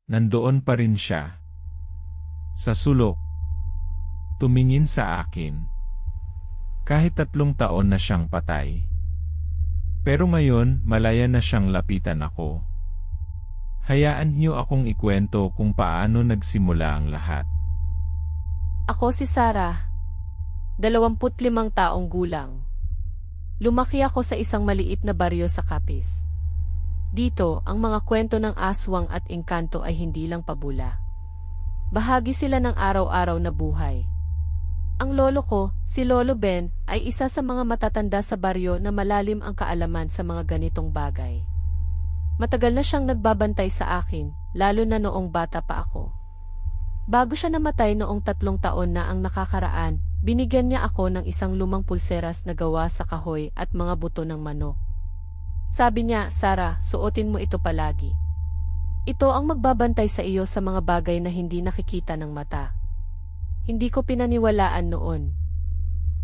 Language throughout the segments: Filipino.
Nandoon pa rin siya. Sa sulok. Tumingin sa akin. Kahit 3 taon na siyang patay. Pero ngayon, malaya na siyang lapitan ako. Hayaan niyo akong ikwento kung paano nagsimula ang lahat. Ako si Sarah. 25 taong gulang. Lumaki ako sa isang maliit na baryo sa Capiz. Dito, ang mga kwento ng aswang at engkanto ay hindi lang pabula. Bahagi sila ng araw-araw na buhay. Ang lolo ko, si Lolo Ben, ay isa sa mga matatanda sa baryo na malalim ang kaalaman sa mga ganitong bagay. Matagal na siyang nagbabantay sa akin, lalo na noong bata pa ako. Bago siya namatay noong 3 taon na ang nakakaraan, binigyan niya ako ng isang lumang pulseras na gawa sa kahoy at mga buto ng manok. Sabi niya, Sarah, suotin mo ito palagi. Ito ang magbabantay sa iyo sa mga bagay na hindi nakikita ng mata. Hindi ko pinaniwalaan noon.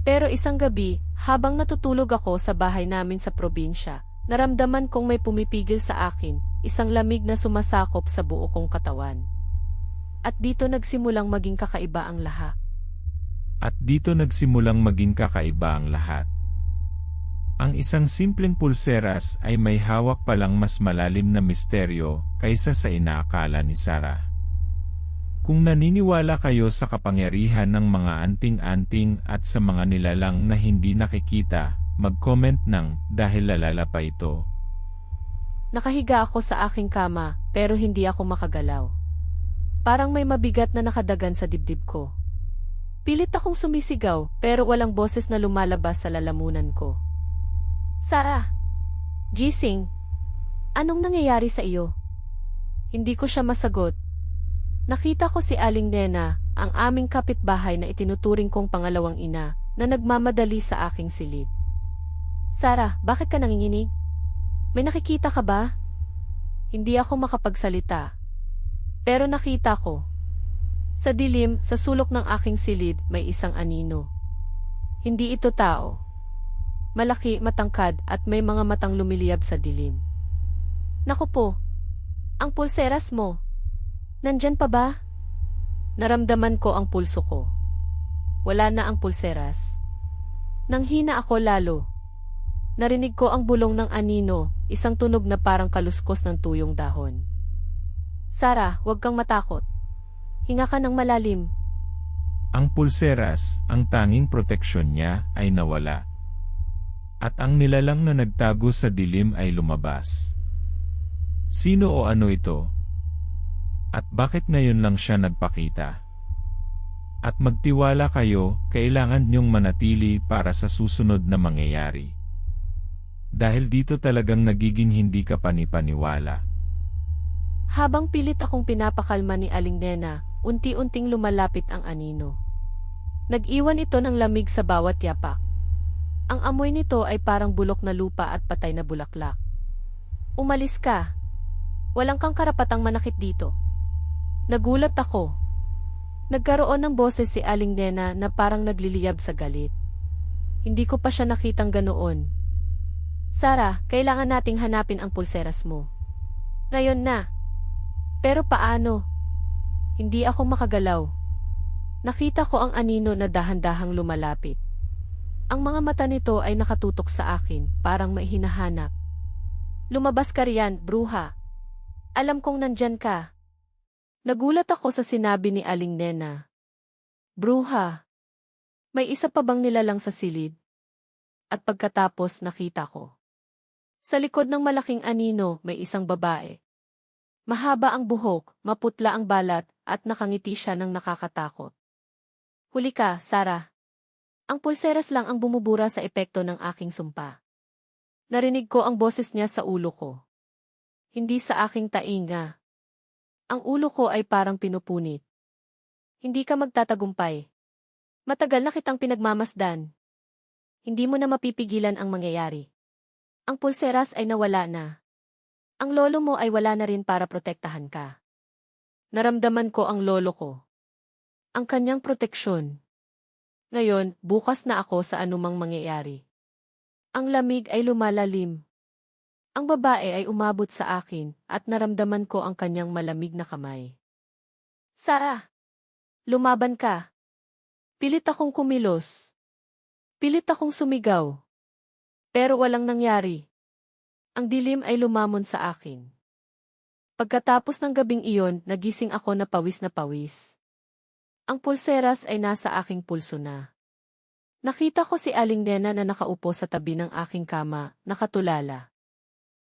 Pero isang gabi, habang natutulog ako sa bahay namin sa probinsya, naramdaman kong may pumipigil sa akin, isang lamig na sumasakop sa buo kong katawan. At dito nagsimulang maging kakaiba ang lahat. Ang isang simpleng pulseras ay may hawak palang mas malalim na misteryo kaysa sa inaakala ni Sarah. Kung naniniwala kayo sa kapangyarihan ng mga anting-anting at sa mga nilalang na hindi nakikita, mag-comment ng dahil lalala pa ito. Nakahiga ako sa aking kama, pero hindi ako makagalaw. Parang may mabigat na nakadagan sa dibdib ko. Pilit akong sumisigaw, pero walang boses na lumalabas sa lalamunan ko. Sarah! Gising! Anong nangyayari sa iyo? Hindi ko siya masagot. Nakita ko si Aling Nena, ang aming kapitbahay na itinuturing kong pangalawang ina, na nagmamadali sa aking silid. Sarah, bakit ka nanginginig? May nakikita ka ba? Hindi ako makapagsalita. Pero nakita ko. Sa dilim, sa sulok ng aking silid, may isang anino. Hindi ito tao. Malaki, matangkad, at may mga matang lumiliyab sa dilim. Naku po! Ang pulseras mo! Nandyan pa ba? Naramdaman ko ang pulso ko. Wala na ang pulseras. Nanghina ako lalo. Narinig ko ang bulong ng anino, isang tunog na parang kaluskos ng tuyong dahon. Sarah, huwag kang matakot. Hinga ka ng malalim. Ang pulseras, ang tanging proteksyon niya, ay nawala. At ang nilalang na nagtago sa dilim ay lumabas. Sino o ano ito? At bakit ngayon lang siya nagpakita? At magtiwala kayo, kailangan niyong manatili para sa susunod na mangyayari. Dahil dito talagang nagiging hindi ka panipaniwala. Habang pilit akong pinapakalma ni Aling Nena, unti-unting lumalapit ang anino. Nag-iwan ito ng lamig sa bawat yapak. Ang amoy nito ay parang bulok na lupa at patay na bulaklak. Umalis ka. Walang kang karapatang manakit dito. Nagulat ako. Nagkaroon ng boses si Aling Nena na parang nagliliyab sa galit. Hindi ko pa siya nakitang ganoon. Sarah, kailangan nating hanapin ang pulseras mo. Ngayon na. Pero paano? Hindi ako makagalaw. Nakita ko ang anino na dahan-dahang lumalapit. Ang mga mata nito ay nakatutok sa akin, parang may hinahanap. Lumabas ka riyan, bruha. Alam kong nandyan ka. Nagulat ako sa sinabi ni Aling Nena. Bruha. May isa pa bang nilalang sa silid? At pagkatapos nakita ko. Sa likod ng malaking anino may isang babae. Mahaba ang buhok, maputla ang balat, at nakangiti siya ng nakakatakot. Huli ka, Sarah. Ang pulseras lang ang bumubura sa epekto ng aking sumpa. Narinig ko ang boses niya sa ulo ko. Hindi sa aking tainga. Ang ulo ko ay parang pinupunit. Hindi ka magtatagumpay. Matagal na kitang pinagmamasdan. Hindi mo na mapipigilan ang mangyayari. Ang pulseras ay nawala na. Ang lolo mo ay wala na rin para protektahan ka. Naramdaman ko ang lolo ko. Ang kanyang proteksyon. Ngayon, bukas na ako sa anumang mangyayari. Ang lamig ay lumalalim. Ang babae ay umabot sa akin at naramdaman ko ang kanyang malamig na kamay. Sara! Lumaban ka! Pilit akong kumilos. Pilit akong sumigaw. Pero walang nangyari. Ang dilim ay lumamon sa akin. Pagkatapos ng gabing iyon, nagising ako na pawis na pawis. Ang pulseras ay nasa aking pulso na. Nakita ko si Aling Nena na nakaupo sa tabi ng aking kama, nakatulala.